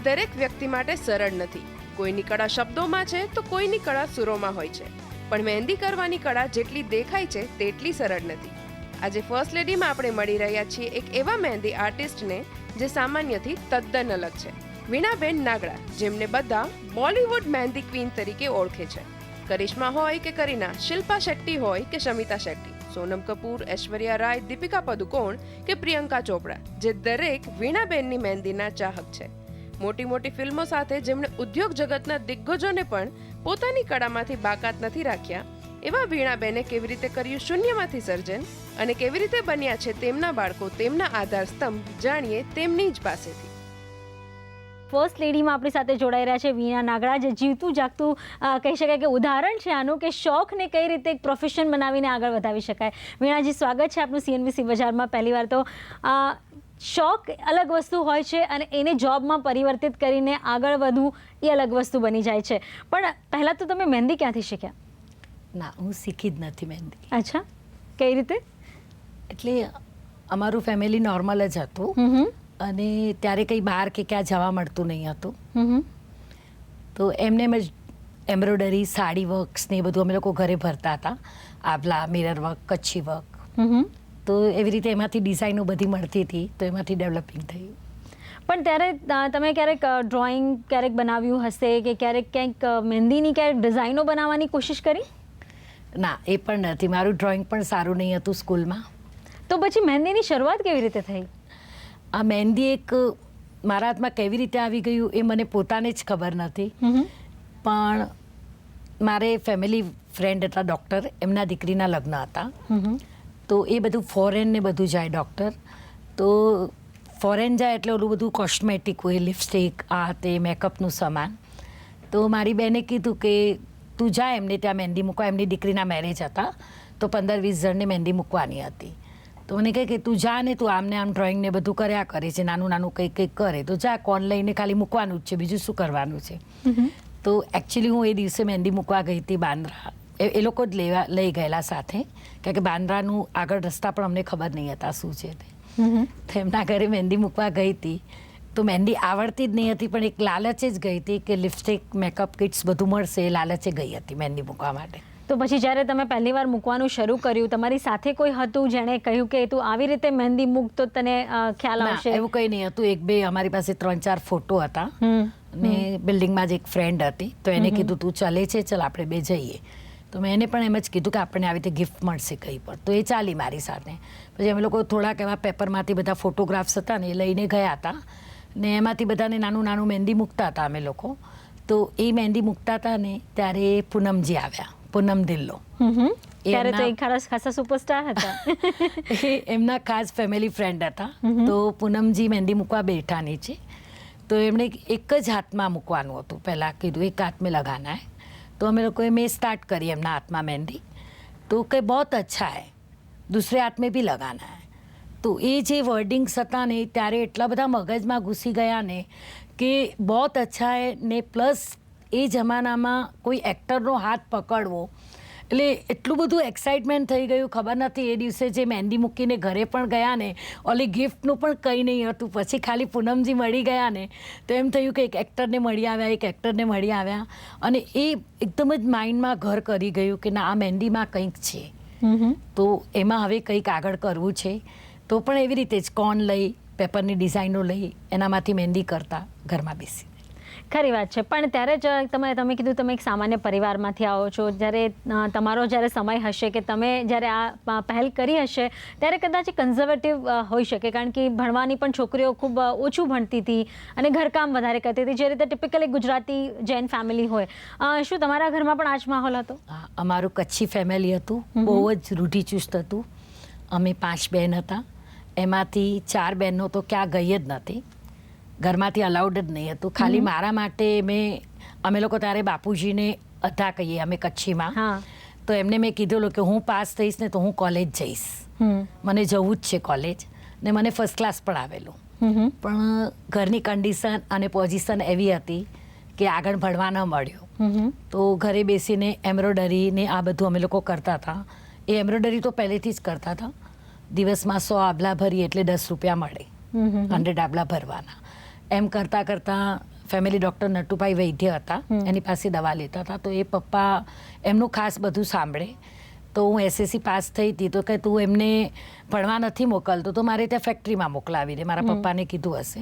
દરેક વ્યક્તિ માટે સરળ નથી. કોઈની કળા શબ્દોમાં છે તો કોઈની કળા સુરોમાં હોય છે, પણ મહેંદી કરવાની કળા જેટલી દેખાય છે તેટલી સરળ નથી. આજે ફર્સ્ટ લેડીમાં આપણે મળી રહ્યા છીએ એક એવા મહેંદી આર્ટિસ્ટને જે સામાન્યથી તદ્દન અલગ છે. વીણાબેન નાગડા, જેમને બધા બોલિવૂડ મહેંદી ક્વીન તરીકે ઓળખે છે. કરિશ્મા હોય કે કરીના, શિલ્પા શેટ્ટી હોય કે શમિતા શેટ્ટી, સોનમ કપૂર, ઐશ્વર્યા રાય, દીપિકા પદુકોણ કે પ્રિયંકા ચોપડા, જે દરેક વીણાબેનની મહેંદીના ચાહક છે. મોટી મોટી ફિલ્મો સાથે જેમણે ઉદ્યોગ જગતના દિગ્ગજોને પણ પોતાની કળામાંથી બાકાત નથી રાખ્યા, એવા વીણાબેને કેવી રીતે કર્યું શૂન્યમાંથી સર્જન અને કેવી રીતે બન્યા છે તેમના બાળકો તેમના આધાર સ્તંભ, જાણીએ તેમની જ પાસેથી. ફર્સ્ટ લેડીમાં આપણી સાથે જોડાઈ રહ્યા છે વીણા નાગડા, જે જીવતું જાગતું કહી શકાય કે ઉદાહરણ છે આનું, કે શોખને કઈ રીતે એક પ્રોફેશન બનાવીને આગળ વધાવી શકાય. વીણાજી, સ્વાગત છે આપનું CNBC બજારમાં. પહેલીવાર તો શોખ અલગ વસ્તુ હોય છે અને એને જોબમાં પરિવર્તિત કરીને આગળ વધવું એ અલગ વસ્તુ બની જાય છે. પણ પહેલાં તો તમે મહેંદી ક્યાંથી શીખ્યા? ના, હું શીખી જ નથી મહેંદી. અચ્છા, કઈ રીતે? એટલે અમારું ફેમિલી નોર્મલ જ હતું અને ત્યારે કંઈ બહાર કે ક્યાં જવા મળતું નહીં હતું. તો એમને જ એમ્બ્રોઇડરી, સાડી વર્ક્સ ને એ બધું અમે લોકો ઘરે ભરતા હતા. આભલા, મિરર વર્ક, કચ્છી વર્ક. તો એવી રીતે એમાંથી ડિઝાઇનો બધી મળતી હતી, તો એમાંથી ડેવલપિંગ થયું. પણ ત્યારે તમે ક્યારેક ડ્રોઈંગ ક્યારેક બનાવ્યું હશે કે ક્યારેક ક્યાંક મહેંદીની ક્યારેક ડિઝાઇનો બનાવવાની કોશિશ કરી? ના, એ પણ નથી. મારું ડ્રોઈંગ પણ સારું નહીં હતું સ્કૂલમાં. તો પછી મહેંદીની શરૂઆત કેવી રીતે થઈ? આ મહેંદી એક મારા હાથમાં કેવી રીતે આવી ગયું એ મને પોતાને જ ખબર નથી. પણ મારે ફેમિલી ફ્રેન્ડ હતા ડૉક્ટર, એમના દીકરીના લગ્ન હતા. તો એ બધું ફોરેન ને બધું જાય ડૉક્ટર. તો ફોરેન જાય એટલે ઓલું બધું કોસ્મેટિક હોય, લિપસ્ટિક, આ તે મેકઅપનું સામાન. તો મારી બેને કીધું કે તું જા એમને ત્યાં મહેંદી મૂકવા. એમની દીકરીના મેરેજ હતા, તો 15-20 જણને મહેંદી મૂકવાની હતી. તો મને કહે કે તું જા ને, તું આમને આમ ડ્રોઈંગ ને બધું કર્યા કરે છે, નાનું નાનું કંઈક કંઈક કરે, તો જા, કોન લઈને ખાલી મૂકવાનું જ છે, બીજું શું કરવાનું છે. તો એકચ્યુઅલી હું એ દિવસે મહેંદી મૂકવા ગઈ હતી બાંદ્રા. એ લોકો જ લઈ ગયેલા સાથે, કારણ કે બાંદ્રાનું આગળ રસ્તા પણ અમને ખબર નહીં હતા શું છે તે. તો એમના ઘરે મહેંદી મૂકવા ગઈ હતી. તો મહેંદી આવડતી જ નહીં હતી, પણ એક લાલચે જ ગઈ હતી કે લિપસ્ટિક, મેકઅપ કિટ્સ બધું મળશે, એ લાલચે ગઈ હતી મહેંદી મૂકવા માટે. તો પછી જ્યારે તમે પહેલી વાર મૂકવાનું શરૂ કર્યું, તમારી સાથે કોઈ હતું જેણે કહ્યું કે તું આવી રીતે મહેંદી મૂક તો તને ખ્યાલ આવશે? એવું કંઈ નહીં હતું. એક બે અમારી પાસે 3-4 ફોટો હતા ને બિલ્ડિંગમાં જ એક ફ્રેન્ડ હતી, તો એને કીધું તું ચાલે છે, ચાલ આપણે બે જઈએ. તો મેં એને પણ એમ જ કીધું કે આપણને આવી રીતે ગિફ્ટ મળશે કંઈ પણ. તો એ ચાલી મારી સાથે. પછી અમે લોકો થોડાક એવા પેપરમાંથી બધા ફોટોગ્રાફ્સ હતા ને એ લઈને ગયા હતા, ને એમાંથી બધાને નાનું નાનું મહેંદી મૂકતા હતા અમે લોકો. તો એ મહેંદી મૂકતા હતા ને ત્યારે પૂનમજી આવ્યા, પૂનમ ધિલ્લો. ત્યારે તો એક ખાસા સુપરસ્ટાર હતા. એ એમના ખાસ ફેમિલી ફ્રેન્ડ હતા. તો પૂનમજી મહેંદી મૂકવા બેઠા નીચે. તો એમણે એક જ હાથમાં મૂકવાનું હતું. પહેલાં કીધું એક હાથ મેં લગાના હૈ. तो हम लोग में स्टार्ट करी एमना हाथ में मेहंदी. तो कहीं बहुत अच्छा है, दूसरे हाथ में भी लगाना है. तो ये जे वर्डिंग्स હતા ને ત્યારે એટલા બધા મગજમાં ઘૂસી ગયા ને કે बहुत अच्छा है ને પ્લસ એ જમાનામાં કોઈ એક્ટરનો હાથ પકડવો એટલે એટલું બધું એક્સાઇટમેન્ટ થઈ ગયું, ખબર નથી. એ દિવસે જે મહેંદી મૂકીને ઘરે પણ ગયા ને, ઓલી ગિફ્ટનું પણ કંઈ નહીં હતું. પછી ખાલી પૂનમજી મળી ગયા ને તો એમ થયું કે એક એક્ટરને મળી આવ્યા, એક એક્ટરને મળી આવ્યા. અને એ એકદમ જ માઇન્ડમાં ઘર કરી ગયું કે ના, આ મહેંદીમાં કંઈક છે. તો એમાં હવે કંઈક આગળ કરવું છે. તો પણ એવી રીતે જ કોન લઈ, પેપરની ડિઝાઇનો લઈ, એનામાંથી મહેંદી કરતા ઘરમાં બેસી. ખરી વાત છે. પણ ત્યારે જ તમે કીધું તમે એક સામાન્ય પરિવારમાંથી આવો છો. જ્યારે તમારો જ્યારે સમય હશે કે તમે જ્યારે આ પહેલ કરી હશે ત્યારે કદાચ કન્ઝર્વેટિવ હોઈ શકે, કારણ કે ભણવાની પણ છોકરીઓ ખૂબ ઓછું ભણતી હતી અને ઘરકામ વધારે કરતી હતી, જે રીતે ટિપિકલી ગુજરાતી જૈન ફેમિલી હોય. શું તમારા ઘરમાં પણ આ જ માહોલ હતો? અમારું કચ્છી ફેમિલી હતું, બહુ જ રૂઢિચુસ્ત હતું. અમે 5 બહેન હતા, એમાંથી 4 બહેનો તો ક્યાં ગઈ જ નથી, ઘરમાંથી અલાઉડ જ નહીં હતું. ખાલી મારા માટે અમે લોકો ત્યારે બાપુજીને અધા કહીએ અમે કચ્છીમાં. તો એમને મેં કીધેલું કે હું પાસ થઈશ ને તો હું કોલેજ જઈશ, મને જવું જ છે કોલેજ. ને મને ફર્સ્ટ ક્લાસ પણ આવેલું. પણ ઘરની કન્ડિશન અને પોઝિશન એવી હતી કે આગળ ભણવા ન મળ્યું. તો ઘરે બેસીને એમ્બ્રોઇડરી ને આ બધું અમે લોકો કરતા હતા. એ એમ્બ્રોઇડરી તો પહેલેથી જ કરતા હતા. દિવસમાં 100 આબલા ભરીએ એટલે 10 રૂપિયા મળે, 100 આબલા ભરવાના. એમ કરતાં કરતાં ફેમિલી ડૉક્ટર નટુભાઈ વૈદ્ય હતા, એની પાસે દવા લેતા હતા. તો એ પપ્પા એમનું ખાસ બધું સાંભળે. તો હું SSC પાસ થઈ હતી તો કે તું એમને ભણવા નથી મોકલતો તો મારે ત્યાં ફેક્ટરીમાં મોકલાવી દે, મારા પપ્પાને કીધું હશે.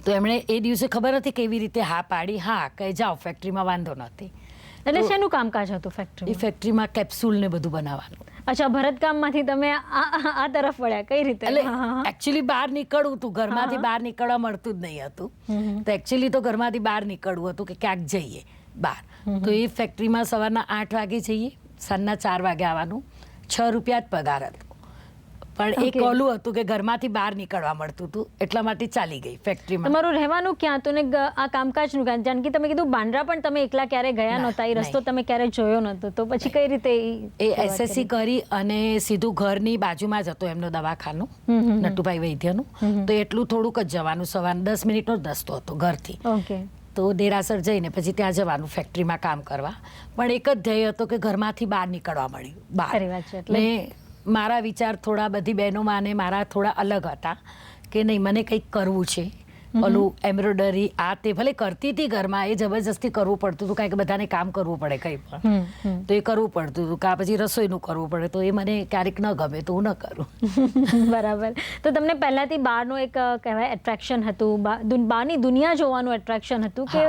તો એમણે એ દિવસે ખબર હતી કેવી રીતે હા પાડી, હા કહે જાઓ ફેક્ટરીમાં, વાંધો નથી. એટલે શેનું કામકાજ હતું એ ફેક્ટરી? ફેક્ટરીમાં કેપ્સ્યુલ ને બધું બનાવવાનું. અચ્છા, ભરતકામમાંથી તમે આ તરફ વળ્યા, કઈ રીતે? એટલે એકચ્યુઅલી બહાર નીકળવું હતું, ઘરમાંથી બહાર નીકળવા મળતું જ નહીં હતું. તો એકચ્યુઅલી તો ઘરમાંથી બહાર નીકળવું હતું કે ક્યાંક જઈએ બહાર. તો એ ફેક્ટરીમાં સવારના 8 વાગે જઈએ, સાંજના 4 વાગે આવવાનું, 6 રૂપિયા જ પગાર હતો. પણ એક ઓલું હતું કે ઘરમાંથી બહાર નીકળવા મળતું હતું, એટલા માટે ચાલી ગઈ ફેક્ટરીમાં. તમારું રહેવાનું ક્યાં હતું ને આ કામકાજનું ક્યાં? જાણ કે તમે કીધું બાંદ્રા પણ તમે એકલા ક્યારે ગયા નહોતા, એ રસ્તો તમે ક્યારે જોયો નહોતો, તો પછી કઈ રીતે એ SSC કરી અને સીધું ઘરની બાજુમાં જ હતું એમનું દવાખાનું, નટુભાઈ વૈદ્યનું. તો એટલું થોડુંક જ જવાનું, સવારના 10 મિનિટનો જ રસ્તો હતો ઘરથી. ઓકે. તો દેરાસર જઈને પછી ત્યાં જવાનું ફેક્ટરીમાં કામ કરવા. પણ એક જ ધ્યેય હતો કે ઘરમાંથી બહાર નીકળવા મળ્યું બહાર. ને મારા વિચાર થોડા બધી બહેનોમાં અને મારા થોડા અલગ હતા કે નહીં મને કંઈક કરવું છે. ઓલું એમ્બ્રોઇડરી આ તે ભલે કરતી હતી ઘરમાં, એ જબરજસ્તી કરવું પડતું હતું કારણ કે બધાને કામ કરવું પડે કંઈ પણ, તો એ કરવું પડતું હતું. કાં પછી રસોઈનું કરવું પડે, તો એ મને ક્યારેક ન ગમે તો હું ન કરું. બરાબર. તો તમને પહેલાથી બહારનું એક કહેવાય એટ્રેક્શન હતું, બહારની દુનિયા જોવાનું એટ્રેક્શન હતું કે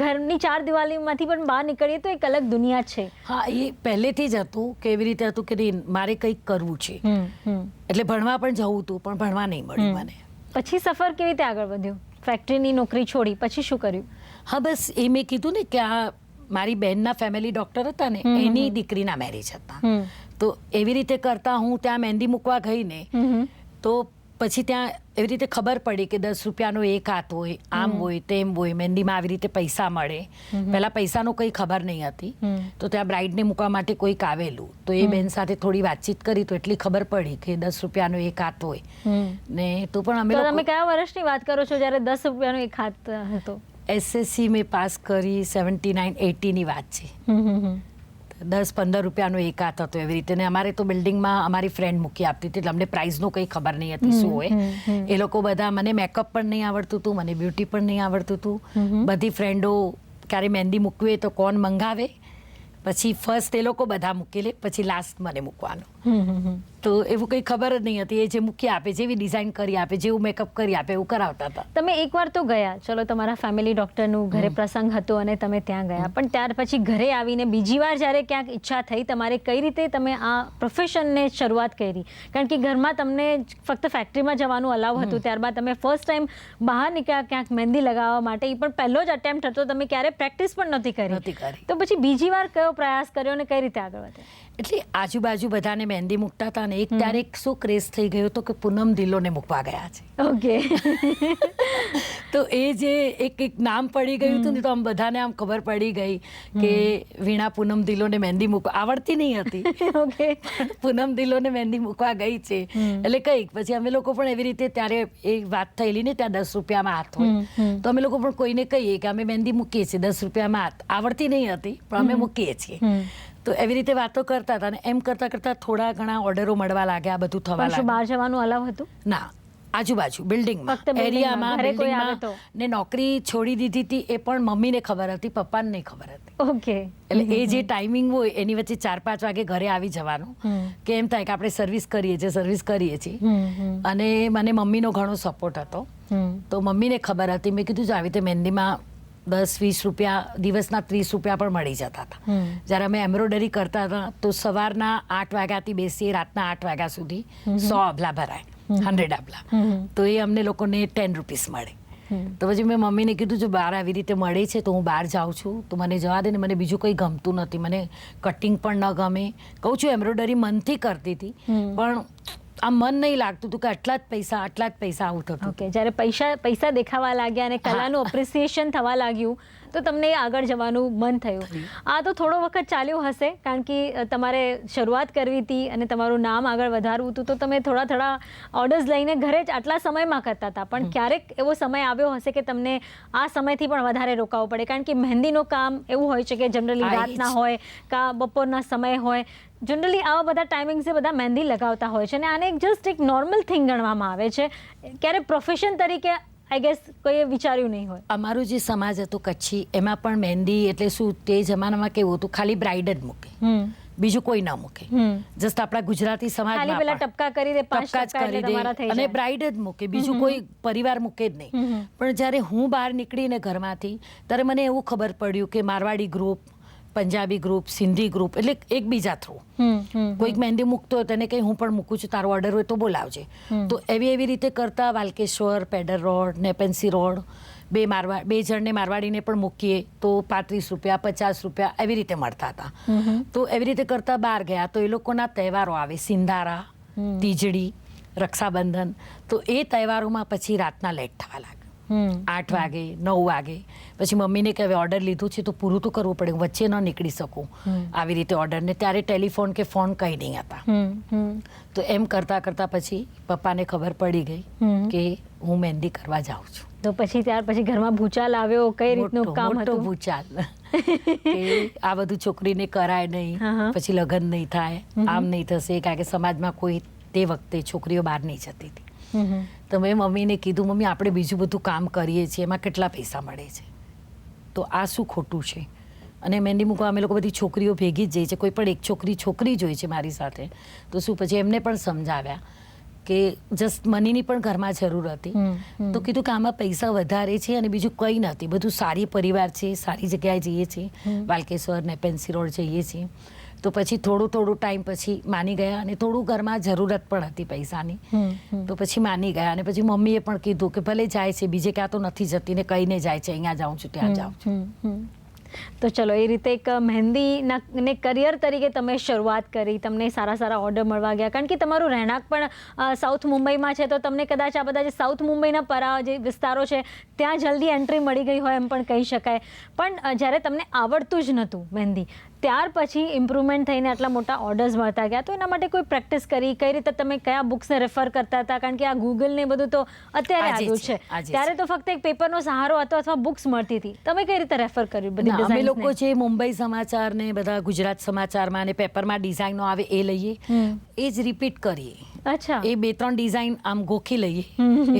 ઘરની 4 દિવાલીમાંથી પણ બહાર નીકળીએ તો એક અલગ દુનિયા છે? હા, એ પહેલેથી જ હતું કે એવી રીતે હતું કે નહીં મારે કંઈક કરવું છે. એટલે ભણવા પણ જવું હતું પણ ભણવા નહીં મળ્યું મને. પછી સફર કેવી રીતે આગળ વધ્યું? ફેક્ટરીની નોકરી છોડી પછી શું કર્યું? હા, બસ એ મેં કીધું ને કે આ મારી બહેનના ફેમિલી ડૉક્ટર હતા ને, એની દીકરીના મેરેજ હતા. તો એવી રીતે કરતા હું ત્યાં મહેંદી મૂકવા ગઈ ને, તો પછી ત્યાં એવી રીતે ખબર પડી કે 10 રૂપિયાનો એક હાથ હોય, આમ હોય તેમ હોય, મહેંદીમાં આવી રીતે પૈસા મળે. પહેલાં પૈસાનો કંઈ ખબર નહીં હતી. તો ત્યાં બ્રાઇડને મૂકવા માટે કોઈક આવેલું, તો એ બેન સાથે થોડી વાતચીત કરી તો એટલી ખબર પડી કે 10 રૂપિયાનો એક હાથ હોય ને. તો પણ અમે તમે કયા વર્ષની વાત કરો છો જ્યારે 10 રૂપિયાનો એક હાથ હતો? SSC મેં પાસ કરી 79-80ની વાત છે. 10-15 રૂપિયાનો એક હાથ હતો એવી રીતે. ને અમારે તો બિલ્ડિંગમાં અમારી ફ્રેન્ડ મૂકી આપતી હતી, એટલે અમને પ્રાઇઝનું કંઈ ખબર નહીં હતી શું હોય. એ લોકો બધા, મને મેકઅપ પણ નહીં આવડતું હતું, મને બ્યુટી પણ નહીં આવડતું હતું. બધી ફ્રેન્ડો ક્યારે મહેંદી મૂકવી હોય તો કોણ મંગાવે, પછી ફર્સ્ટ એ લોકો બધા મૂકી લે, પછી લાસ્ટ મને મૂકવાનું. તો એવું કંઈ ખબર જ નહીં હતી. એ જે મૂકી આપે, જેવી ડિઝાઇન કરી આપે, જેવું મેકઅપ કરી આપે એવું કરાવતા હતા. તમે એકવાર તો ગયા, ચલો તમારા ફેમિલી ડૉક્ટરનું ઘરે પ્રસંગ હતો અને તમે ત્યાં ગયા, પણ ત્યાર પછી ઘરે આવીને બીજી વાર જ્યારે ક્યાંક ઈચ્છા થઈ તમારે, કઈ રીતે તમે આ પ્રોફેશનને શરૂઆત કરી? કારણ કે ઘરમાં તમને ફક્ત ફેક્ટરીમાં જવાનું અલાવ હતું, ત્યારબાદ તમે ફર્સ્ટ ટાઈમ બહાર નીકળ્યા ક્યાંક મહેંદી લગાવવા માટે, એ પણ પહેલો જ અટેમ્પ્ટ હતો, તમે ક્યારે પ્રેક્ટિસ પણ નથી કરી. તો પછી બીજી વાર કયો પ્રયાસ કર્યો અને કઈ રીતે આગળ વધ્યા? એટલે આજુબાજુ બધાને મહેંદી મૂકતા હતા ને, એક ત્યારે શું ક્રેઝ થઈ ગયો હતો કે પૂનમ ઢીલોને મૂકવા ગયા છે. ઓકે. તો એ જે એક નામ પડી ગયું હતું ને, તો આમ બધાને આમ ખબર પડી ગઈ કે વીણા પૂનમ ઢીલોને મહેંદી મૂકવા આવડતી નહીં હતી. ઓકે. પૂનમ ઢીલોને મહેંદી મૂકવા ગઈ છે એટલે કંઈક. પછી અમે લોકો પણ એવી રીતે, ત્યારે એ વાત થયેલી ને ત્યાં 10 રૂપિયામાં હાથ હોય, તો અમે લોકો પણ કોઈને કહીએ કે અમે મહેંદી મૂકીએ છીએ 10 રૂપિયામાં હાથ. આવડતી નહીં હતી પણ અમે મૂકીએ છીએ. તો એવી રીતે વાતો કરતા હતા ને એમ કરતાં કરતાં થોડા ઘણા ઓર્ડરો મળવા લાગ્યા, બધું થવા લાગ્યું. બહાર જવાનું અલાવ હતું? ના, આજુબાજુ બિલ્ડિંગમાં, એરિયામાં, બિલ્ડિંગમાં. ને નોકરી છોડી દીધી હતી એ પણ મમ્મીને ખબર હતી, પપ્પાને નહીં ખબર હતી. ઓકે. એટલે એ જે ટાઈમિંગ હોય એની વચ્ચે 4-5 વાગે ઘરે આવી જવાનું, કે એમ થાય કે આપણે સર્વિસ કરીએ છીએ. અને મને મમ્મીનો ઘણો સપોર્ટ હતો, તો મમ્મીને ખબર હતી. મેં કીધું આવી રીતે મહેંદીમાં 10-20 રૂપિયા, દિવસના 30 રૂપિયા પણ મળી જતા હતા. જ્યારે અમે એમ્બ્રોઇડરી કરતા હતા તો સવારના 8 વાગ્યાથી બેસીએ રાતના 8 વાગ્યા સુધી 100 આભલા ભરાય, 100 આભલા. તો એ અમને લોકોને 10 રૂપીસ મળે. તો પછી મેં મમ્મીને કીધું જો બહાર આવી રીતે મળે છે તો હું બહાર જાઉં છું, તો મને જવા દે ને, મને બીજું કંઈ ગમતું નથી, મને કટિંગ પણ ન ગમે. કહું છું એમ્બ્રોઇડરી મનથી કરતી હતી પણ આ મન નહીં લાગતું હતું કે આટલા જ પૈસા આવું થતું. ઓકે. જ્યારે પૈસા દેખાવા લાગ્યા અને કલાનું અપ્રિસિએશન થવા લાગ્યું તો તમને આગળ જવાનું મન થયું. આ તો થોડો વખત ચાલ્યું હશે કારણ કે તમારે શરૂઆત કરવી હતી અને તમારું નામ આગળ વધારવું હતું, તો તમે થોડા ઓર્ડર્સ લઈને ઘરે જ આટલા સમયમાં કરતા હતા. પણ ક્યારેક એવો સમય આવ્યો હશે કે તમને આ સમયથી પણ વધારે રોકાવવું પડે, કારણ કે મહેંદીનું કામ એવું હોય છે કે જનરલી રાતના હોય કાં બપોરના સમય હોય. જનરલી આવા બધા ટાઈમિંગ્સે બધા મહેંદી લગાવતા હોય છે અને આને જસ્ટ એક નોર્મલ થિંગ ગણવામાં આવે છે. ક્યારે પ્રોફેશન તરીકે આઈ ગેસ કોઈએ વિચાર્યું નહીં હોય. અમારો જે સમાજ હતો કચ્છી, એમાં પણ મહેંદી એટલે શું, તે જમાનામાં કેવું હતું, ખાલી બ્રાઇડ જ મૂકે, બીજું કોઈ ના મૂકે. જસ્ટ આપણા ગુજરાતી ખાલી પેલા સમાજમાં ટપકા કરી દે, 5 ટપકા જ ટપકા કરી એટલે તમારા દે થઈ અને જાય. બ્રાઇડ જ મૂકે, બીજું કોઈ પરિવાર મૂકે જ નહીં. પણ જ્યારે હું બહાર નીકળીને ઘરમાંથી, ત્યારે મને એવું ખબર પડ્યું કે Marwari group, Punjabi group, Sindhi group, એટલે એકબીજા થ્રુ કોઈક મહેંદી મૂકતો હોય તેને કંઈ હું પણ મૂકું છું, તારો ઓર્ડર હોય તો બોલાવજે. તો એવી રીતે કરતા વાલકેશ્વર, પેડર રોડ, નેપેન્સી રોડ, બે જણને મારવાડીને પણ મૂકીએ તો 35 રૂપિયા, 50 રૂપિયા એવી રીતે મળતા હતા. તો એવી રીતે કરતા બહાર ગયા તો એ લોકોના તહેવારો આવે, સિંધારા, તીજડી, રક્ષાબંધન. તો એ તહેવારોમાં પછી રાતના લેટ થવા લાગે, 8 વાગે, 9 વાગે. પછી મમ્મીને કે હવે ઓર્ડર લીધું છે તો પૂરું તો કરવું પડે, હું વચ્ચે ન નીકળી શકું આવી રીતે ઓર્ડરને. ત્યારે ટેલિફોન કે ફોન કંઈ નહીં હતા. તો એમ કરતાં કરતાં પછી પપ્પાને ખબર પડી ગઈ કે હું મહેંદી કરવા જાઉં છું. તો પછી ત્યાર પછી ઘરમાં ભૂચાલ આવ્યો, કઈ રીતનું કામ મોટો હતું? ભૂચાલ કે આ બધું છોકરીને કરાય નહીં, પછી લગ્ન નહીં થાય, આમ નહીં થશે, કારણ કે સમાજમાં કોઈ તે વખતે છોકરીઓ બહાર નહીં જતી હતી. તો મેં મમ્મીને કીધું, મમ્મી આપણે બીજું બધું કામ કરીએ છીએ, એમાં કેટલા પૈસા મળે છે, તો આ શું ખોટું છે? અને મહેંદી મૂકવા અમે લોકો બધી છોકરીઓ ભેગી જ જઈએ છીએ, કોઈ પણ એક છોકરી જ હોય છે મારી સાથે. તો શું પછી એમને પણ સમજાવ્યા કે જસ્ટ મનીની પણ ઘરમાં જરૂર હતી. તો કીધું કે આમાં પૈસા વધારે છે અને બીજું કંઈ નથી, બધું સારી પરિવાર છે, સારી જગ્યાએ જઈએ છીએ, વાલકેશ્વર, નેપેન્સી રોડ જઈએ છીએ. તો પછી થોડું ટાઈમ પછી માની ગયા અને થોડું ઘરમાં જરૂરત પણ હતી પૈસાની. તો પછી માની ગયા અને પછી મમ્મીએ પણ કીધું કે ભલે જાય છે બીજે ક્યાં તો નથી જતી ને કહીને જાય છે, અહીંયા જાઉં છું, ત્યાં જાઉં છું. તો ચલો, એ રીતે એક મહેંદીના ને કરિયર તરીકે તમે શરૂઆત કરી, તમને સારા ઓર્ડર મળવા ગયા. કારણ કે તમારું રહેણાંક પણ સાઉથ મુંબઈમાં છે, તો તમને કદાચ આ બધા જે સાઉથ મુંબઈના પરા જે વિસ્તારો છે ત્યાં જલ્દી એન્ટ્રી મળી ગઈ હોય એમ પણ કહી શકાય. પણ જ્યારે તમને આવડતું જ નહોતું મહેંદી, ત્યાર પછી ઇમ્પ્રુવમેન્ટ થઈને આટલા મોટા ઓર્ડર્સ મળતા ગયા, તો એના માટે કોઈ પ્રેક્ટિસ કરી? કઈ રીતે તમે કયા બુક્સને રેફર કરતા હતા? કારણ કે આ ગૂગલ ને બધું તો અત્યારે આવ્યું છે, ત્યારે તો ફક્ત એક પેપરનો સહારો હતો અથવા બુક્સ મળતી હતી. તમે કઈ રીતે રેફર કર્યું બધી? અમે લોકો જે મુંબઈ સમાચાર ને બધા ગુજરાત સમાચારમાં અને પેપરમાં ડિઝાઇનો આવે એ લઈએ, એ જ રિપીટ કરીએ. અચ્છા. એ 2-3 ડિઝાઇન આમ ગોખી લઈએ,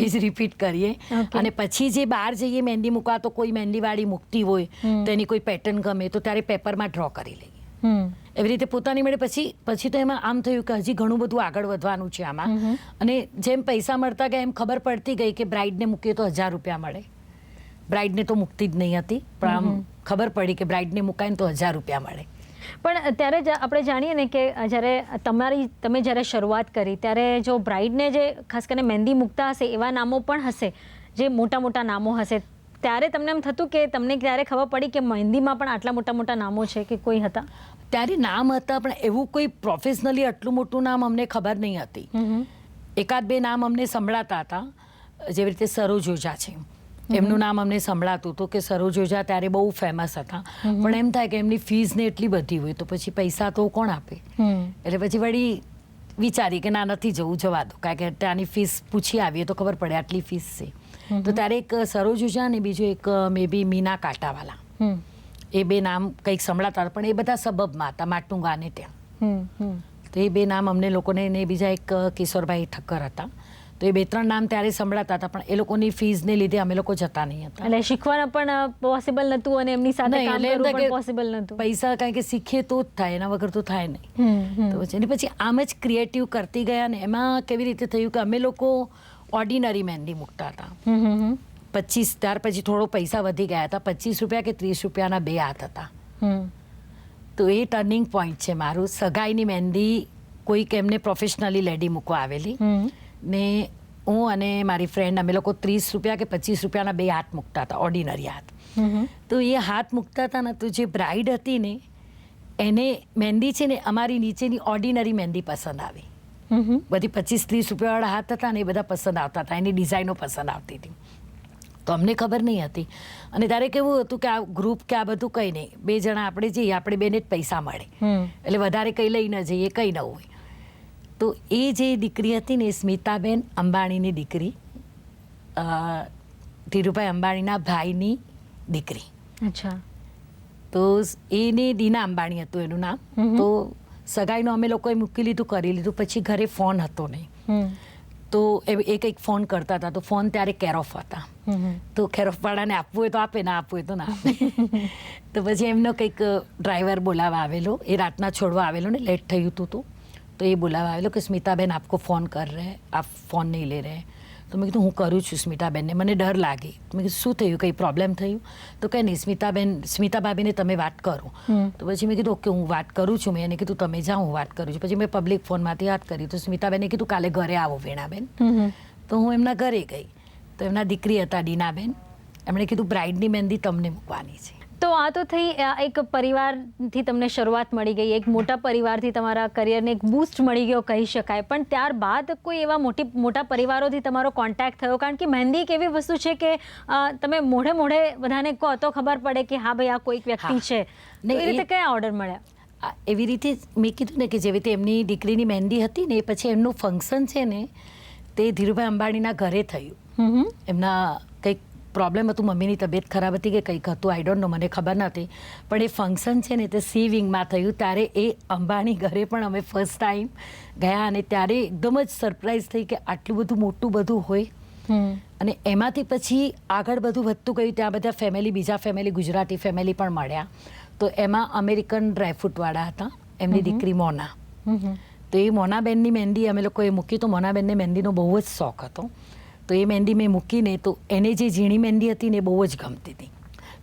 એ જ રિપીટ કરીએ. અને પછી જે બહાર જઈએ મહેંદી મૂકવા, તો કોઈ મહેંદીવાળી મૂકતી હોય તો એની કોઈ પેટર્ન ગમે તો ત્યારે પેપરમાં ડ્રો કરી લઈએ. એવી રીતે પોતાની મેળે પછી તો એમાં આમ થયું કે હજી ઘણું બધું આગળ વધવાનું છે આમાં. અને જેમ પૈસા મળતા ગયા એમ ખબર પડતી ગઈ કે બ્રાઇડને મૂકીએ તો 1000 રૂપિયા મળે. બ્રાઇડને તો મૂકતી જ નહીં હતી, પણ આમ ખબર પડી કે બ્રાઇડને મુકાય તો 1000 રૂપિયા મળે. પણ ત્યારે જ આપણે જાણીએ ને કે જ્યારે તમે જ્યારે શરૂઆત કરી ત્યારે જો બ્રાઇડને જે ખાસ કરીને મહેંદી મૂકતા હશે એવા નામો પણ હશે, જે મોટા નામો હશે, ત્યારે તમને એમ થતું કે તમને ત્યારે ખબર પડી કે મહેંદીમાં પણ આટલા મોટા નામો છે કે કોઈ હતા? ત્યારે નામ હતા, પણ એવું કોઈ પ્રોફેશનલી આટલું મોટું નામ અમને ખબર નહીં હતી. 1-2 નામ અમને સંભળાતા હતા, જેવી રીતે સરોજ ઓઝા છે, એમનું નામ અમને સંભળાતું હતું કે સરોજ ઓઝા ત્યારે બહુ ફેમસ હતા. પણ એમ થાય કે એમની ફીસ ને એટલી બધી હોય તો પછી પૈસા તો કોણ આપે? એટલે પછી વળી વિચારી કે ના, નથી જવું, જવા દો, કારણ કે ત્યાંની ફીસ પૂછી આવીએ તો ખબર પડે આટલી ફીસ છે. તો ત્યારે એક સરોજ ઓઝા ને બીજું એક મે બી મીના કાંટાવાલા, એ 2 નામ કંઈક સંભળાતા હતા, પણ એ બધા સબબમાં હતા, માટુંગા ને ત્યાં. તો એ 2 નામ અમને લોકોને, ને બીજા એક કિશોરભાઈ ઠક્કર હતા. તો એ 2-3 નામ ત્યારે સંભળાતા હતા, પણ એ લોકોની ફીઝને લીધે અમે લોકો જતા નહીં હતા. એટલે શીખવાના પણ પોસિબલ નહોતું અને એમની સાથે કામ કરવું પણ પોસિબલ નહોતું. પૈસા કારણ કે શીખીએ તો જ થાય, એના વગર તો થાય નહીં. તો પછી આમ જ ક્રિએટિવ કરતી ગયા ને એમાં કેવી રીતે થયું કે અમે લોકો ઓર્ડિનરી મહેંદી મૂકતા હતા. 25, ત્યાર પછી થોડો પૈસા વધી ગયા હતા, 25 રૂપિયા કે 30 રૂપિયાના 2 હાથ હતા. તો એ ટર્નિંગ પોઈન્ટ છે મારું. સગાઈની મહેંદી કોઈક એમને પ્રોફેશનલી લેડી મૂકવા આવેલી, ને હું અને મારી ફ્રેન્ડ અમે લોકો 30 રૂપિયા કે 25 રૂપિયાના 2 હાથ મૂકતા હતા, ઓર્ડિનરી હાથ. તો એ હાથ મૂકતા હતા ને, તો જે બ્રાઇડ હતી ને એને મહેંદી છે ને અમારી નીચેની ઓર્ડિનરી મહેંદી પસંદ આવી. બધી 25-30 રૂપિયાવાળા હાથ હતા ને એ બધા પસંદ આવતા હતા, એની ડિઝાઇનો પસંદ આવતી હતી. તો અમને ખબર નહીં હતી. અને ત્યારે કેવું હતું કે આ ગ્રુપ કે આ બધું કંઈ નહીં, 2 જણા આપણે જઈએ, આપણે 2ને જ પૈસા મળે, એટલે વધારે કંઈ લઈ ન જઈએ, કંઈ ન હોય. તો એ જે દીકરી હતી ને, સ્મિતાબેન અંબાણીની દીકરી, ધીરુભાઈ અંબાણીના ભાઈની દીકરી. અચ્છા. તો એને દીના અંબાણી હતું એનું નામ. તો સગાઈનું અમે લોકોએ મૂકી લીધું, કરી લીધું. પછી ઘરે ફોન હતો નહીં, તો એ કંઈક ફોન કરતા હતા, તો ફોન ત્યારે કેર ઓફ હતા. તો કેર ઓફવાળાને આપવું હોય તો આપે, ના આપવું હોય તો ના આપે. તો પછી એમનો કંઈક ડ્રાઈવર બોલાવવા આવેલો, એ રાતના છોડવા આવેલો ને લેટ થયું હતું તો એ બોલાવવા આવેલો કે સ્મિતાબેન આપકો ફોન કર રહે, આપ ફોન નહીં લે રહે. તો મેં કીધું હું કરું છું સ્મિતાબેનને, મને ડર લાગી. મેં કીધું શું થયું, કંઈ પ્રોબ્લેમ થયું? તો કંઈ નહીં સ્મિતા ભાભીને તમે વાત કરો. તો પછી મેં કીધું ઓકે હું વાત કરું છું. મેં એને કીધું તમે જાઓ, હું વાત કરું છું. પછી મેં પબ્લિક ફોનમાંથી વાત કરી. તો સ્મિતાબેને કીધું કાલે ઘરે આવો વીણાબેન. તો હું એમના ઘરે ગઈ. તો એમના દીકરી હતા ડીનાબેન, એમણે કીધું બ્રાઇડની મહેંદી તમને મૂકવાની છે. તો આ તો થઈ એક પરિવારથી તમને શરૂઆત મળી ગઈ, એક મોટા પરિવારથી તમારા કરિયરને એક બૂસ્ટ મળી ગયો કહી શકાય. પણ ત્યારબાદ કોઈ એવા મોટા પરિવારોથી તમારો કોન્ટેક્ટ થયો? કારણ કે મહેંદી એક એવી વસ્તુ છે કે તમે મોઢે બધાને કહો તો ખબર પડે કે હા ભાઈ આ કોઈક વ્યક્તિ છે. એ રીતે કયા ઓર્ડર મળ્યા? એવી રીતે મેં કીધું ને કે જેવી રીતે એમની દીકરીની મહેંદી હતી ને, પછી એમનું ફંક્શન છે ને તે ધીરુભાઈ અંબાણીના ઘરે થયું. એમના કંઈક પ્રોબ્લેમ હતું, મમ્મીની તબિયત ખરાબ હતી કે કંઈક હતું, આઈ ડોન્ટ નો, મને ખબર નથી. પણ એ ફંક્શન છે ને તે સી વિંગમાં થયું. ત્યારે એ અંબાણી ઘરે પણ અમે ફર્સ્ટ ટાઈમ ગયા અને ત્યારે એકદમ જ સરપ્રાઈઝ થઈ કે આટલું બધું મોટું બધું હોય. અને એમાંથી પછી આગળ બધું વધતું ગયું. ત્યાં બધા ફેમિલી, બીજા ફેમિલી, ગુજરાતી ફેમિલી પણ મળ્યા. તો એમાં અમેરિકન ડ્રાયફ્રૂટવાળા હતા, એમની દીકરી મોના. તો એ મોનાબેનની મહેંદી અમે લોકોએ મૂકી. તો મોનાબેનને મહેંદીનો બહુ જ શોખ હતો. તો એ મહેંદી મેં મૂકીને, તો એને જે ઝીણી મહેંદી હતી ને એ બહુ જ ગમતી હતી.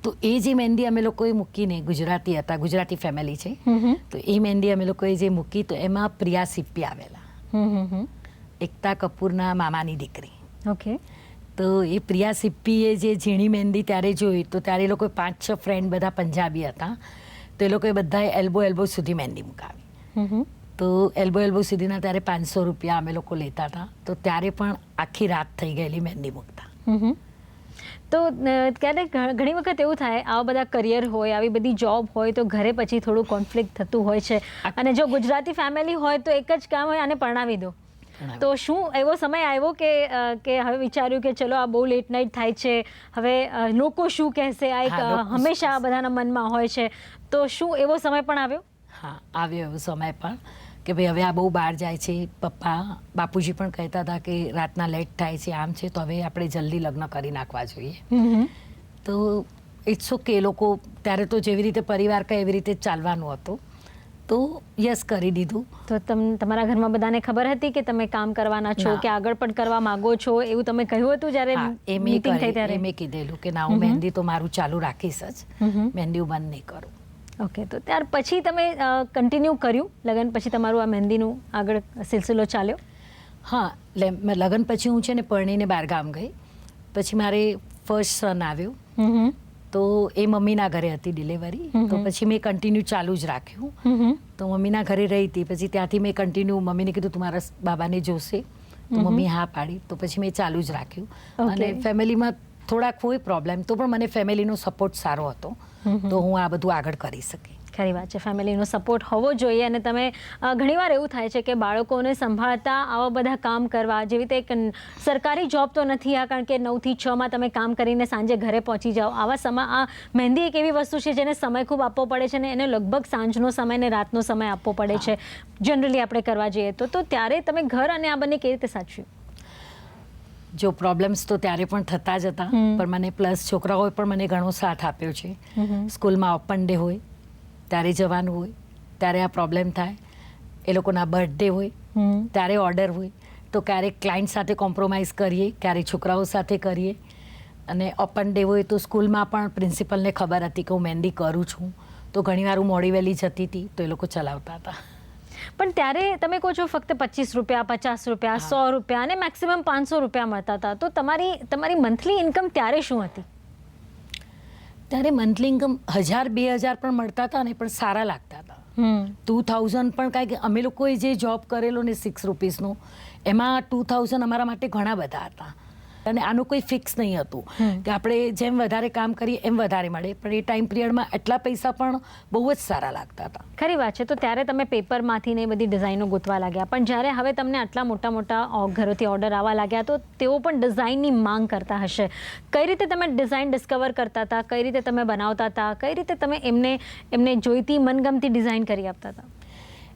તો એ જે મહેંદી અમે લોકોએ મૂકીને, ગુજરાતી હતા, ગુજરાતી ફેમિલી છે, તો એ મહેંદી અમે લોકોએ જે મૂકી તો એમાં પ્રિયા સિપ્પી આવેલા, એકતા કપૂરના મામાની દીકરી. ઓકે. તો એ પ્રિયા સિપ્પીએ જે ઝીણી મહેંદી ત્યારે જોઈ, તો ત્યારે એ લોકોએ 5-6 ફ્રેન્ડ બધા પંજાબી હતા, તો એ લોકોએ બધાએ એલ્બો સુધી મહેંદી મુકાવી. તો એલ્બો સુધીના ત્યારે 500 રૂપિયા અમે લોકો લેતા હતા. તો ત્યારે પણ આખી રાત થઈ ગયેલી મહેંદી મૂકતા. તો ક્યારેક ઘણી વખત એવું થાય, આવા બધા કરિયર હોય, આવી બધી જોબ હોય, તો ઘરે પછી થોડું કોન્ફ્લિક્ટ થતું હોય છે. અને જો ગુજરાતી ફેમિલી હોય તો એક જ કામ હોય, આને પરણાવી દો. તો શું એવો સમય આવ્યો કે હવે વિચાર્યું કે ચલો આ બહુ લેટ નાઇટ થાય છે, હવે લોકો શું કહેશે, આ એક હંમેશા બધાના મનમાં હોય છે. તો શું એવો સમય પણ આવ્યો? હા, આવ્યો એવો સમય પણ કે ભાઈ હવે આ બહુ બહાર જાય છે. બાપુજી પણ કહેતા હતા કે રાતના લેટ થાય છે, આમ છે, તો હવે આપણે જલ્દી લગ્ન કરી નાખવા જોઈએ. તો ઇટ્સ ઓકે, એ લોકો ત્યારે તો જેવી રીતે પરિવાર કહે એવી રીતે ચાલવાનું હતું. તો યસ, કરી દીધું. તો તમારા ઘરમાં બધાને ખબર હતી કે તમે કામ કરવાના છો, કે આગળ પણ કરવા માંગો છો, એવું તમે કહ્યું હતું જ્યારે મીટિંગ થઈ ત્યારે? મેં કીધેલું કે ના, હું મહેંદી તો મારું ચાલુ રાખીશ જ, મહેંદી હું બંધ નહીં કરું. ઓકે. તો ત્યાર પછી તમે કન્ટિન્યુ કર્યું લગ્ન પછી, તમારું આ મહેંદીનું આગળ સિલસિલો ચાલ્યો? હા, લગ્ન પછી હું છે ને પરણીને બહારગામ ગઈ. પછી મારે ફર્સ્ટ સન આવ્યો. તો એ મમ્મીના ઘરે હતી ડિલિવરી. તો પછી મેં કન્ટિન્યુ ચાલુ જ રાખ્યું. તો મમ્મીના ઘરે રહી હતી. પછી ત્યાંથી મેં કન્ટિન્યુ, મમ્મીને કીધું તું મારા બાબાને જોશે, તો મમ્મી હા પાડી. તો પછી મેં ચાલુ જ રાખ્યું. અને ફેમિલીમાં થોડાક હોય પ્રોબ્લેમ, તો પણ મને ફેમિલીનો સપોર્ટ સારો હતો, તો હું આ બધું આગળ કરી શકી. ખરી વાત છે, ફેમિલીનો સપોર્ટ હોવો જોઈએ. અને તમે ઘણીવાર એવું થાય છે કે બાળકોને સંભાળતા આવા બધા કામ કરવા, જેવી રીતે એક સરકારી જોબ તો નથી આ, કારણ કે 9 થી 6 તમે કામ કરીને સાંજે ઘરે પહોંચી જાઓ. આવા સમય, આ મહેંદી એક એવી વસ્તુ છે જેને સમય ખૂબ આપવો પડે છે, અને એને લગભગ સાંજનો સમય ને રાતનો સમય આપવો પડે છે જનરલી આપણે કરવા જઈએ તો. ત્યારે તમે ઘર અને આ બંને કેવી રીતે સાચવ્યું? જો પ્રોબ્લેમ્સ તો ત્યારે પણ થતા જ હતા, પણ મને પ્લસ છોકરાઓએ પણ મને ઘણો સાથ આપ્યો છે. સ્કૂલમાં ઓપન ડે હોય ત્યારે જવાનું હોય, ત્યારે આ પ્રોબ્લેમ થાય. એ લોકોના બર્થડે હોય ત્યારે ઓર્ડર હોય, તો ક્યારેક ક્લાયન્ટ સાથે કોમ્પ્રોમાઇઝ કરીએ, ક્યારેક છોકરાઓ સાથે કરીએ. અને ઓપન ડે હોય તો સ્કૂલમાં પણ પ્રિન્સિપલને ખબર હતી કે હું મહેંદી કરું છું, તો ઘણીવાર હું મોડી વહેલી જતી હતી, તો એ લોકો ચલાવતા હતા. પણ ત્યારે તમે કહો છો ફક્ત 25 રૂપિયા, 50 રૂપિયા, 100 રૂપિયા અને મેક્સિમમ 500 રૂપિયા મળતા હતા. તો તમારી મંથલી ઇન્કમ ત્યારે શું હતી? ત્યારે મંથલી ઇન્કમ 1000-2000 પણ મળતા હતા ને, પણ સારા લાગતા હતા. 2000 પણ કાંઈ કે અમે લોકોએ જે જોબ કરેલો ને 6 રૂપીસનો, એમાં 2000 અમારા માટે ઘણા બધા હતા. અને આનું કોઈ ફિક્સ નહીં હતું કે આપણે જેમ વધારે કામ કરીએ એમ વધારે મળે, પણ એ ટાઈમ પિરિયડમાં એટલા પૈસા પણ બહુ જ સારા લાગતા હતા. ખરી વાત છે. તો ત્યારે તમે પેપરમાંથી ને બધી ડિઝાઇનો ગોતવા લાગ્યા, પણ જ્યારે હવે તમને આટલા મોટા ઘરોથી ઓર્ડર આવવા લાગ્યા, તો તેઓ પણ ડિઝાઇનની માંગ કરતા હશે. કઈ રીતે તમે ડિઝાઇન ડિસ્કવર કરતા હતા? કઈ રીતે તમે બનાવતા હતા? કઈ રીતે તમે એમને જોઈતી મનગમતી ડિઝાઇન કરી આપતા હતા?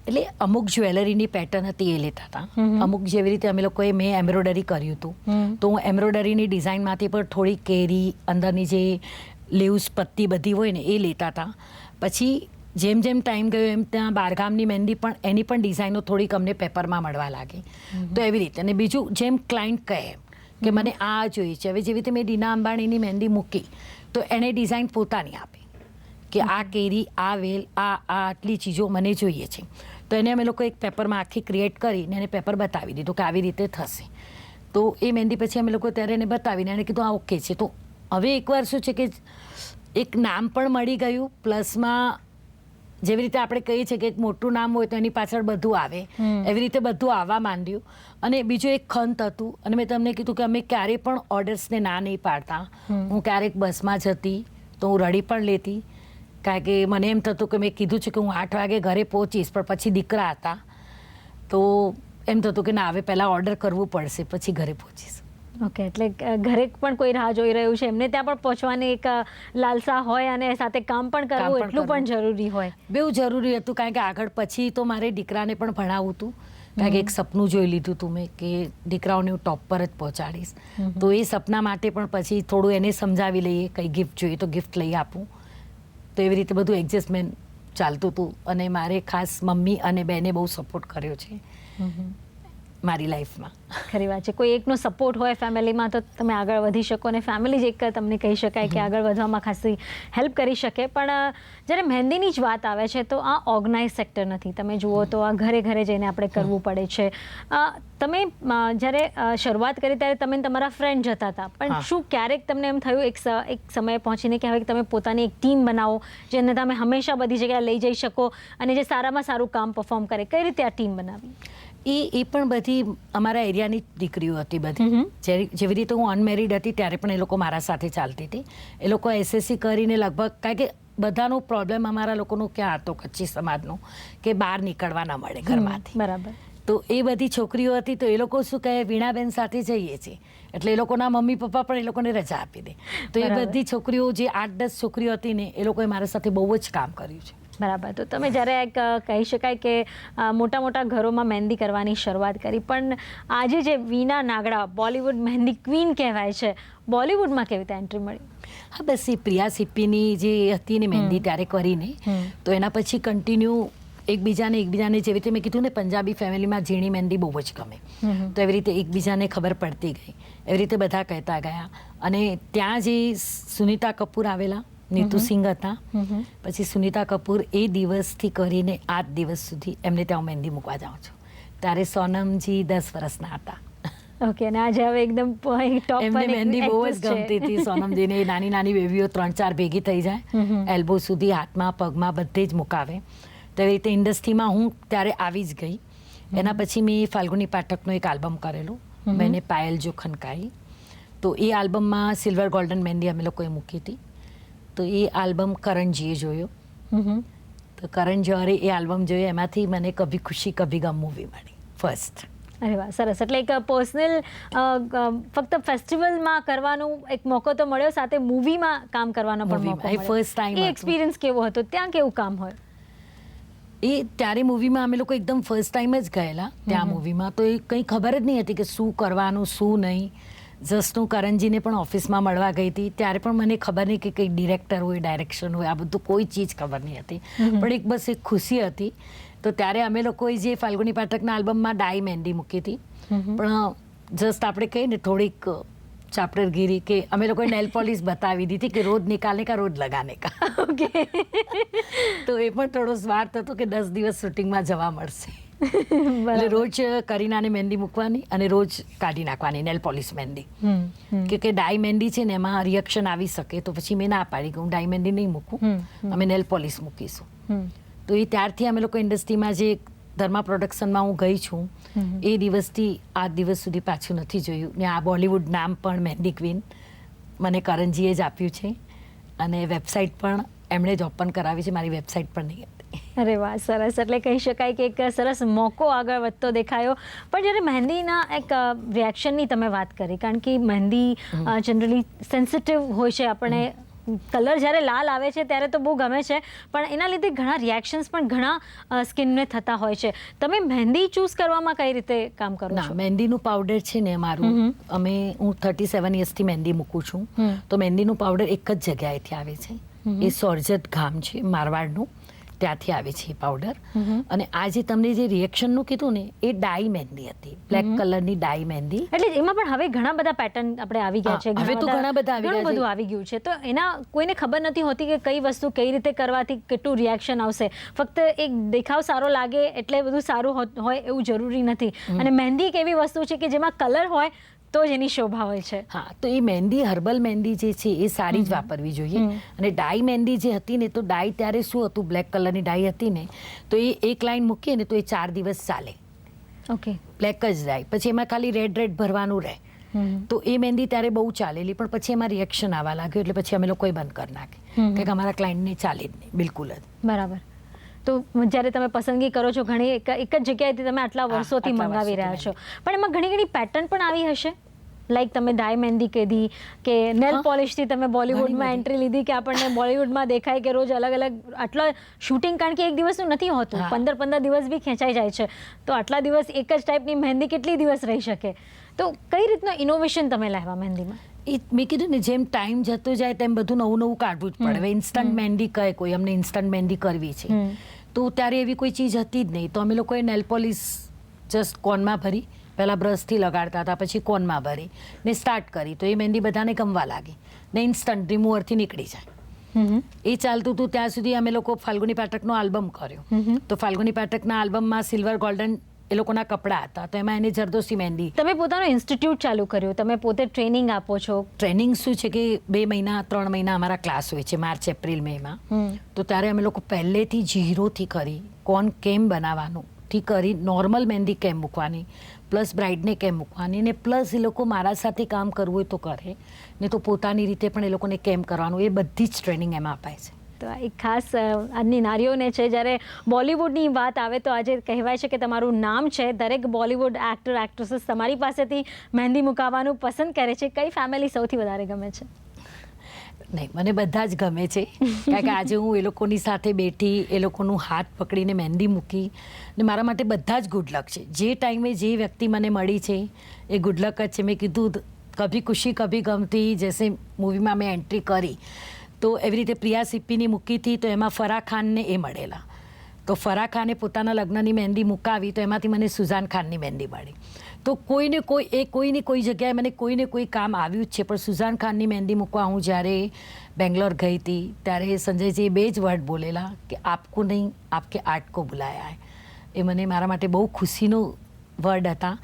એટલે અમુક જ્વેલરીની પેટર્ન હતી એ લેતા હતા. અમુક જેવી રીતે અમે લોકોએ મેં એમ્બ્રોઇડરી કર્યું હતું તો હું એમ્બ્રોઇડરીની ડિઝાઇનમાંથી પણ થોડી કેરી અંદરની જે લીવ્સ પત્તી બધી હોય ને એ લેતા હતા. પછી જેમ જેમ ટાઈમ ગયો એમ ત્યાં બારગામની મહેંદી પણ એની પણ ડિઝાઇનો થોડીક અમને પેપરમાં મળવા લાગી. તો એવી રીતે. અને બીજું જેમ ક્લાયન્ટ કહે કે મને આ જોઈએ છે, હવે જેવી રીતે મેં દીના અંબાણીની મહેંદી મૂકી તો એણે ડિઝાઇન પોતાની આપી કે આ કેરી, આ વેલ, આ આટલી ચીજો મને જોઈએ છે. તો એને અમે લોકો એક પેપરમાં આખી ક્રિએટ કરીને એને પેપર બતાવી દીધું કે આવી રીતે થશે. તો એ મહેંદી પછી અમે લોકો ત્યારે એને બતાવીને એને કીધું આ ઓકે છે. તો હવે એકવાર શું છે કે એક નામ પણ મળી ગયું, પ્લસમાં જેવી રીતે આપણે કહીએ છીએ કે એક મોટું નામ હોય તો એની પાછળ બધું આવે, એવી રીતે બધું આવવા માંડ્યું. અને બીજું એક ખંત હતું, અને મેં તમને કીધું કે અમે ક્યારેય પણ ઓર્ડર્સને ના નહીં પાડતા. હું ક્યારેક બસમાં જતી તો હું રડી પણ લેતી, કારણ કે મને એમ થતું કે મેં કીધું છે કે હું 8 વાગે ઘરે પહોંચીશ, પણ પછી દીકરા હતા તો એમ થતું કે ના હવે પહેલાં ઓર્ડર કરવું પડશે પછી ઘરે પહોંચીશ. ઓકે, એટલે ઘરે પણ કોઈ રાહ જોઈ રહ્યું છે, એમને ત્યાં પણ પહોંચવાની એક લાલસા હોય અને સાથે કામ પણ કરવું એટલું પણ જરૂરી હોય. બહુ જરૂરી હતું, કારણ કે આગળ પછી તો મારે દીકરાને પણ ભણાવવું હતું, કારણ કે એક સપનું જોઈ લીધું હતું મેં કે દીકરાઓને હું ટોપ પર જ પહોંચાડીશ. તો એ સપના માટે પણ પછી થોડું એને સમજાવી લઈએ, કંઈ ગિફ્ટ જોઈએ તો ગિફ્ટ લઈ આપું. તો એવી રીતે બધું એડજસ્ટમેન્ટ ચાલતું હતું. અને મારે ખાસ મમ્મી અને બેને બહુ સપોર્ટ કર્યો છે મારી લાઈફમાં. ખરી વાત છે, કોઈ એકનો સપોર્ટ હોય ફેમિલીમાં તો તમે આગળ વધી શકો, અને ફેમિલી જ એક તમને કહી શકાય કે આગળ વધવામાં ખાસી હેલ્પ કરી શકે. પણ જ્યારે મહેંદીની જ વાત આવે છે તો આ ઓર્ગનાઇઝ સેક્ટર નથી. તમે જુઓ તો આ ઘરે ઘરે જઈને આપણે કરવું પડે છે. તમે જ્યારે શરૂઆત કરી ત્યારે તમે તમારા ફ્રેન્ડ જતા હતા, પણ શું ક્યારેક તમને એમ થયું એક સમયે પહોંચીને કે હવે તમે પોતાની એક ટીમ બનાવો જેને તમે હંમેશા બધી જગ્યાએ લઈ જઈ શકો અને જે સારામાં સારું કામ પરફોર્મ કરે? કઈ રીતે આ ટીમ બનાવી? એ પણ બધી અમારા એરિયાની દીકરીઓ હતી બધી. જેવી રીતે હું અનમેરિડ હતી ત્યારે પણ એ લોકો મારા સાથે ચાલતી હતી. એ લોકો SSC કરીને લગભગ, કારણ કે બધાનો પ્રોબ્લેમ અમારા લોકોનો ક્યાં હતો કચ્છી સમાજનો કે બહાર નીકળવા ન મળે ઘરમાંથી. બરાબર. તો એ બધી છોકરીઓ હતી તો એ લોકો શું કહે, વીણાબેન સાથે જઈએ છીએ, એટલે એ લોકોના મમ્મી પપ્પા પણ એ લોકોને રજા આપી દે. તો એ બધી છોકરીઓ જે 8-10 છોકરીઓ હતી ને એ લોકોએ મારા સાથે બહુ જ કામ કર્યું છે. બરાબર. તો તમે જ્યારે એક કહી શકાય કે મોટા મોટા ઘરોમાં મહેંદી કરવાની શરૂઆત કરી, પણ આજે જે વીના નાગડા બોલિવૂડ મહેંદી ક્વીન કહેવાય છે, બોલિવૂડમાં કેવી રીતે એન્ટ્રી મળી? હા, બસ એ પ્રિયા સિપ્પીની જે હતી ને મહેંદી ત્યારે કરીને, તો એના પછી કન્ટિન્યુ એકબીજાને જેવી રીતે મેં કીધું ને પંજાબી ફેમિલીમાં ઝીણી મહેંદી બહુ જ ગમે, તો એવી રીતે એકબીજાને ખબર પડતી ગઈ, એવી રીતે બધા કહેતા ગયા. અને ત્યાં જે સુનીતા કપૂર આવેલા, નીતુ સિંઘ હતા, પછી સુનીતા કપૂર એ દિવસથી કરીને આજ દિવસ સુધી એમને ત્યાં હું મહેંદી મૂકવા જાઉં છું. ત્યારે સોનમજી 10 વર્ષના હતા. ઓકે, અને આજે હવે એકદમ ટોપ એમને મહેંદી બહુ જ ગમતી હતી સોનમજીને. નાની નાની બેબીઓ 3-4 ભેગી થઈ જાય, એલ્બો સુધી, હાથમાં પગમાં બધે જ મુકાવે. તો એવી રીતે ઇન્ડસ્ટ્રીમાં હું ત્યારે આવી જ ગઈ. એના પછી મેં ફાલ્ગુની પાઠકનો એક આલ્બમ કરેલું, મેને પાયલ જો ખનકાઈ. તો એ આલ્બમમાં સિલ્વર ગોલ્ડન મહેંદી અમે લોકોએ મૂકી હતી. તો એ આલ્બમ કરણજીએ જોયો. તો કરણ જોહરે એ આલ્બમ જોયો, એમાંથી મને કભી ખુશી કભી ગમ મૂવી મળી ફર્સ્ટ. અરે વાહ, સરસ. એટલે એક પર્સનલ ફક્ત ફેસ્ટિવલમાં કરવાનો એક મોકો તો મળ્યો, સાથે મૂવીમાં કામ કરવાનો પણ મોકો મળ્યો. First time. એ એક્સપિરિયન્સ કેવો હતો? ત્યાં કેવું કામ હોય? એ ત્યારે મૂવીમાં અમે લોકો એકદમ ફર્સ્ટ ટાઈમ જ ગયેલા ત્યાં મૂવીમાં. તો એ કંઈ ખબર જ નહીં હતી કે શું કરવાનું શું નહીં. જસ્ટ હું કરણજીને પણ ઓફિસમાં મળવા ગઈ હતી ત્યારે પણ મને ખબર નહીં કે કંઈ ડિરેક્ટર હોય, ડાયરેક્શન હોય, આ બધું કોઈ ચીજ ખબર નહીં હતી. પણ એક બસ એક ખુશી હતી. તો ત્યારે અમે લોકોએ જે ફાલ્ગુની પાઠકના આલ્બમમાં ડાઈ મહેંદી મૂકી હતી, પણ જસ્ટ આપણે કહીએ ને થોડીક ચાપ્ટરગીરી કે અમે લોકોએ નેલ પોલિશ બતાવી દીધી કે રોજ નિકાલને કા રોજ લગાને કા. ઓકે. તો એ પણ થોડો સ્વાર્થ હતો કે 10 દિવસ શૂટિંગમાં જવા મળશે, એટલે રોજ કરીનાને મહેંદી મૂકવાની અને રોજ કાઢી નાખવાની નેલ પોલિશ મહેંદી. કે ડાઈ મહેંદી છે ને એમાં રિએક્શન આવી શકે, તો પછી મેં ના પાડી કે હું ડાઈ મહેંદી નહીં મૂકું, અમે નેલ પોલિશ મૂકીશું. તો એ ત્યારથી અમે લોકો ઇન્ડસ્ટ્રીમાં જે ધર્મા પ્રોડક્શનમાં હું ગઈ છું એ દિવસથી આ દિવસ સુધી પાછું નથી જોયું. ને આ બોલિવૂડ નામ પણ મહેંદી ક્વીન મને કરણજીએ જ આપ્યું છે, અને વેબસાઇટ પણ એમણે જ ઓપન કરાવી છે, મારી વેબસાઇટ પણ નહીં હતી. અરે વાહ, સરસ. એટલે કહી શકાય કે એક સરસ મોકો આગળ વધતો દેખાયો. પણ જ્યારે મહેંદીના એક રિએક્શનની તમે વાત કરી, કારણ કે મહેંદી જનરલી સેન્સિટિવ હોય છે, આપણે કલર જ્યારે લાલ આવે છે ત્યારે તો બહુ ગમે છે, પણ એના લીધે ઘણા રિએક્શન્સ પણ ઘણા સ્કિનને થતા હોય છે. તમે મહેંદી ચૂઝ કરવામાં કઈ રીતે કામ કરો ના, છો? મહેંદીનું પાવડર છે ને મારું, હું 37 યર્સથી મહેંદી મૂકું છું. તો મહેંદીનું પાવડર એક જ જગ્યાએથી આવે છે. એ સોરજત ગામ છે મારવાડનું, ત્યાંથી આવે છે એ પાવડર. અને આ જે તમને જે રિએક્શનનું કીધું ને, એ ડાઈ મહેંદી હતી, બ્લેક કલરની ડાઈ મહેંદી. એટલે એમાં પણ હવે ઘણા બધા પેટર્ન આપણે આવી ગયા છે, હવે તો ઘણા બધા આવી ગયા છે. ઘણું બધું આવી ગયું છે. તો એના કોઈને ખબર નથી હોતી કે કઈ વસ્તુ કઈ રીતે કરવાથી કેટલું રિએક્શન આવશે. ફક્ત એક દેખાવ સારો લાગે એટલે બધું સારું હોય એવું જરૂરી નથી. અને મહેંદી એક એવી વસ્તુ છે કે જેમાં કલર હોય તો જ એની શોભા હોય છે. હા, તો એ મહેંદી, હર્બલ મહેંદી જે છે એ સારી જ વાપરવી જોઈએ. અને ડાઈ મહેંદી જે હતી ને, તો ડાઈ ત્યારે શું હતું, બ્લેક કલરની ડાઈ હતી ને, તો એ એક લાઈન મૂકીએ ને તો એ 4 દિવસ ચાલે. ઓકે. બ્લેક જ ડાઈ, પછી એમાં ખાલી રેડ ભરવાનું રહે. તો એ મહેંદી ત્યારે બહુ ચાલેલી, પણ પછી એમાં રિએક્શન આવવા લાગ્યું એટલે પછી અમે લોકોએ બંધ કરી નાખી કે અમારા ક્લાયન્ટને ચાલે જ નહીં, બિલકુલ જ. બરાબર. તો જ્યારે તમે પસંદગી કરો છો, ઘણી એક જ જગ્યાએથી તમે આટલા વર્ષોથી મંગાવી રહ્યા છો, પણ એમાં ઘણી પેટર્ન પણ આવી હશે. લાઈક તમે ડાય મહેંદી કીધી કે નેલ પોલિશથી તમે બોલિવૂડમાં એન્ટ્રી લીધી કે આપણને બોલિવૂડમાં દેખાય કે રોજ અલગ અલગ આટલા શૂટિંગ, કારણ કે એક દિવસનું નથી હોતું, 15 દિવસ બી ખેંચાઈ જાય છે. તો આટલા દિવસ એક જ ટાઈપની મહેંદી કેટલી દિવસ રહી શકે? તો કઈ રીતનો ઇનોવેશન તમે લાવ્યા મહેંદીમાં? એ મેં કીધું ને, જેમ ટાઈમ જતો જાય તેમ બધું નવું કાઢવું જ પડે. હવે ઇન્સ્ટન્ટ મહેંદી કહે કોઈ, અમને ઇન્સ્ટન્ટ મહેંદી કરવી છે, તો ત્યારે એવી કોઈ ચીજ હતી જ નહીં. તો અમે લોકોએ નેલ પોલિશ જસ્ટ કોનમાં ભરી, પહેલાં બ્રશથી લગાડતા હતા, પછી કોનમાં ભરી ને સ્ટાર્ટ કરી. તો એ મહેંદી બધાને ગમવા લાગી ને ઇન્સ્ટન્ટ રિમૂવરથી નીકળી જાય. એ ચાલતું હતું ત્યાં સુધી અમે લોકો ફાલ્ગુની પાઠકનો આલ્બમ કર્યો. તો ફાલ્ગુની પાઠકના આલ્બમમાં સિલ્વર ગોલ્ડન એ લોકોના કપડાં હતા, તો એમાં એને જરદોશી મહેંદી. તમે પોતાનો ઇન્સ્ટિટ્યૂટ ચાલુ કર્યું, તમે પોતે ટ્રેનિંગ આપો છો? ટ્રેનિંગ શું છે કે 2 મહિના 3 મહિના અમારા ક્લાસ હોય છે, માર્ચ એપ્રિલ મેમાં. તો ત્યારે અમે લોકો પહેલેથી ઝીરોથી કરી, કોણ કેમ બનાવવાનું થી કરી, નોર્મલ મહેંદી કેમ મૂકવાની, પ્લસ બ્રાઇડને કેમ મૂકવાની, ને પ્લસ એ લોકો મારા સાથે કામ કરવું હોય તો કરે, ને તો પોતાની રીતે પણ એ લોકોને કેમ કરવાનું, એ બધી જ ટ્રેનિંગ એમાં અપાય છે. તો એક ખાસ આજની નારીઓને છે, જ્યારે બોલિવૂડની વાત આવે તો આજે કહેવાય છે કે તમારું નામ છે, દરેક બોલિવૂડ એક્ટર એક્ટ્રેસીસ તમારી પાસેથી મહેંદી મુકાવવાનું પસંદ કરે છે. કઈ ફેમિલી સૌથી વધારે ગમે છે? નહીં, મને બધા જ ગમે છે, કારણ કે આજે હું એ લોકોની સાથે બેઠી, એ લોકોનું હાથ પકડીને મહેંદી મૂકી, ને મારા માટે બધા જ ગુડલક છે. જે ટાઈમે જે વ્યક્તિ મને મળી છે એ ગુડલક જ છે. મેં કીધું કભી ખુશી કભી ગમથી જૈસે મૂવીમાં મેં એન્ટ્રી કરી, તો એવી રીતે પ્રિયા સિપ્પીની મૂકી હતી, તો એમાં ફરાહ ખાનને એ મળેલા. તો ફરાહ ખાને પોતાના લગ્નની મહેંદી મુકાવી, તો એમાંથી મને સુઝાન ખાનની મહેંદી મળી. તો કોઈને કોઈ જગ્યાએ મને કોઈને કોઈ કામ આવ્યું જ છે. પણ સુઝાન ખાનની મહેંદી મૂકવા હું જ્યારે બેંગ્લોર ગઈ હતી, ત્યારે સંજયજી 2 જ વર્ડ બોલેલા કે આપકો નહીં, આપકે આર્ટ કો બુલાયા હૈ. એ મને મારા માટે બહુ ખુશીનો વર્ડ હતા.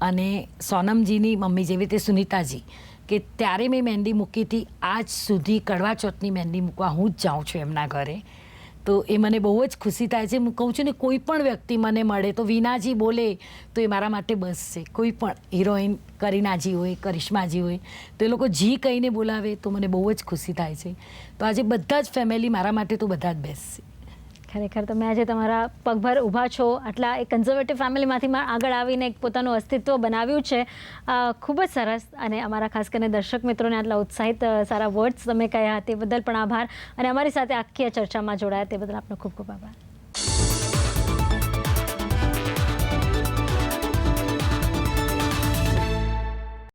અને સોનમજીની મમ્મી જેવી રીતે સુનીતાજી, કે ત્યારે મેં મહેંદી મૂકી હતી, આજ સુધી કડવા ચોથની મહેંદી મૂકવા હું જ જાઉં છું એમના ઘરે. તો એ મને બહુ જ ખુશી થાય છે. હું કહું છું ને, કોઈ પણ વ્યક્તિ મને મળે તો વીનાજી બોલે તો એ મારા માટે બસ છે. કોઈ પણ હિરોઈન કરીનાજી હોય, કરિશ્માજી હોય, તો એ લોકો જી કહીને બોલાવે તો મને બહુ જ ખુશી થાય છે. તો આજે બધા જ ફેમિલી મારા માટે તો બધા જ બેસ્ટ છે. ખરેખર તમે આજે તમારા પગભર ઊભા છો, આટલા એક કન્ઝર્વેટિવ ફેમિલીમાંથી આગળ આવીને એક પોતાનું અસ્તિત્વ બનાવ્યું છે. ખૂબ જ સરસ. અને અમારા ખાસ કરીને દર્શક મિત્રોને આટલા ઉત્સાહિત સારા વર્ડ્સ તમે કહ્યા તે બદલ પણ આભાર, અને અમારી સાથે આખી આ ચર્ચામાં જોડાયા તે બદલ આપનો ખૂબ ખૂબ આભાર.